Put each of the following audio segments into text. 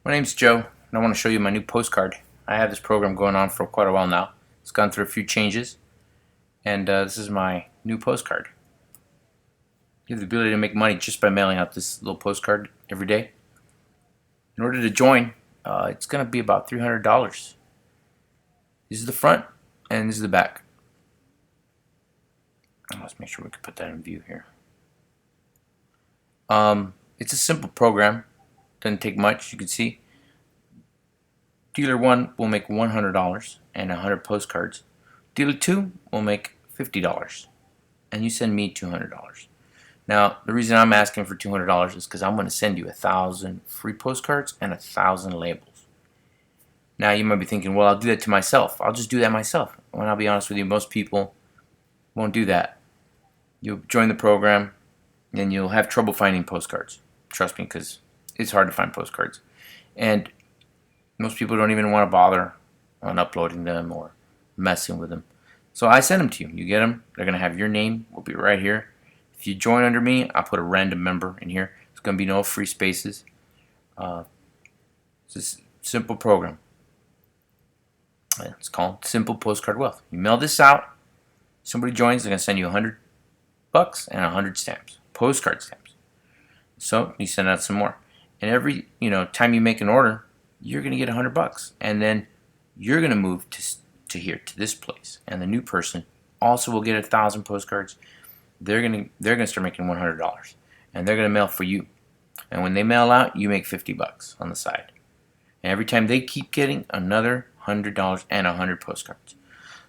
My name's Joe, and I want to show you my new postcard. I have this program going on for quite a while now. It's gone through a few changes, and this is my new postcard. You have the ability to make money just by mailing out this little postcard every day. In order to join, it's going to be about $300. This is the front, and this is the back. Let's make sure we can put that in view here. It's a simple program. Doesn't take much, you can see. Dealer 1 will make $100 and 100 postcards. Dealer 2 will make $50, and you send me $200. Now, the reason I'm asking for $200 is because I'm going to send you 1,000 free postcards and 1,000 labels. Now, you might be thinking, well, I'll do that to myself. I'll just do that myself. Well, I'll be honest with you, most people won't do that. You'll join the program, and you'll have trouble finding postcards. Trust me, because it's hard to find postcards. And most people don't even want to bother on uploading them or messing with them. So I send them to you. You get them. They're going to have your name. Will be right here. If you join under me, I'll put a random member in here. It's going to be no free spaces. It's a simple program. It's called Simple Postcard Wealth. You mail this out. Somebody joins. They're going to send you $100 and 100 stamps, postcard stamps. So you send out some more. And every time you make an order, you're going to get $100, and then you're going to move to here, to this place, and the new person also will get 1,000 postcards. They're going to start making $100, and they're going to mail for you. And when they mail out, you make $50 on the side. And every time they keep getting another $100 and 100 postcards.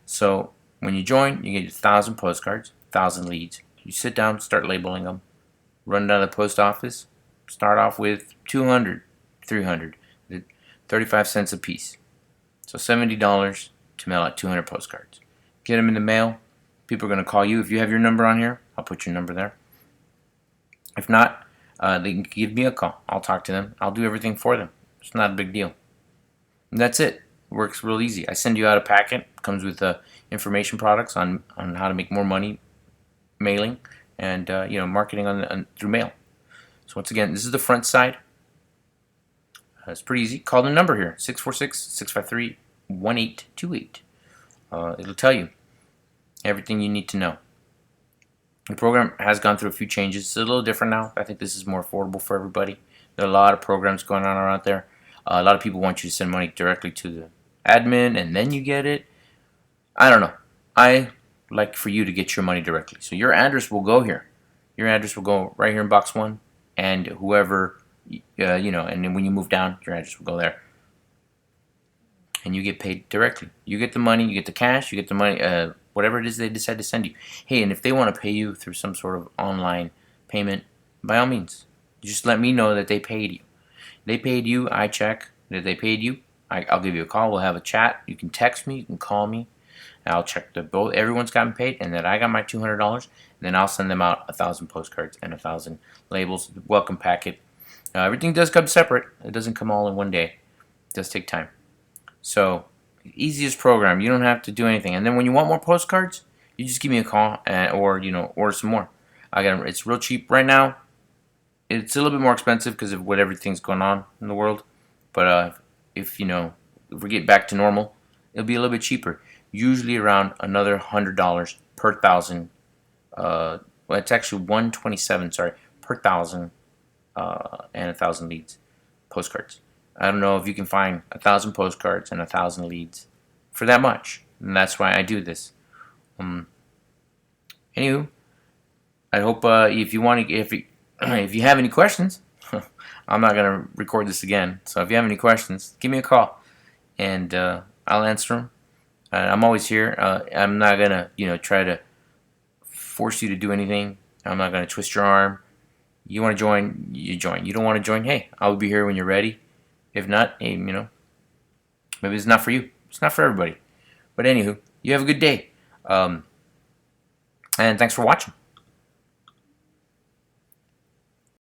So when you join, you get 1,000 postcards, 1,000 leads. You sit down, start labeling them, run down to the post office. Start off with 200, 300, 35 cents a piece. So $70 to mail out 200 postcards. Get them in the mail. People are going to call you. If you have your number on here, I'll put your number there. If not, they can give me a call. I'll talk to them. I'll do everything for them. It's not a big deal. And that's it. It works real easy. I send you out a packet. It comes with information products on how to make more money mailing and marketing through mail. So once again, this is the front side. It's pretty easy. Call the number here, 646-653-1828. It'll tell you everything you need to know. The program has gone through a few changes. It's a little different now. I think this is more affordable for everybody. There are a lot of programs going on around there. A lot of people want you to send money directly to the admin, and then you get it. I don't know. I like for you to get your money directly. So your address will go here. Your address will go right here in box 1. And whoever, and then when you move down, your address will go there. And you get paid directly. You get the money, you get the cash, you get the money, whatever it is they decide to send you. Hey, and if they want to pay you through some sort of online payment, by all means, just let me know that they paid you. They paid you, I check that they paid you. I'll give you a call, we'll have a chat. You can text me, you can call me. I'll check that everyone's gotten paid and that I got my $200. And then I'll send them out 1,000 postcards and 1,000 labels, welcome packet. Everything does come separate. It doesn't come all in one day. It does take time. So, easiest program. You don't have to do anything. And then when you want more postcards, you just give me a call or order some more. It's real cheap right now. It's a little bit more expensive because of what everything's going on in the world. But if we get back to normal, it'll be a little bit cheaper. Usually around another $100 per 1,000. It's actually $127, per 1,000 and 1,000 leads, postcards. I don't know if you can find 1,000 postcards and 1,000 leads for that much, and that's why I do this. Anywho, I hope if you have any questions, I'm not gonna record this again. So if you have any questions, give me a call, and I'll answer them. I'm always here. I'm not going to, try to force you to do anything. I'm not going to twist your arm. You want to join, you join. You don't want to join, hey, I'll be here when you're ready. If not, hey, maybe it's not for you. It's not for everybody. But anywho, you have a good day. And thanks for watching.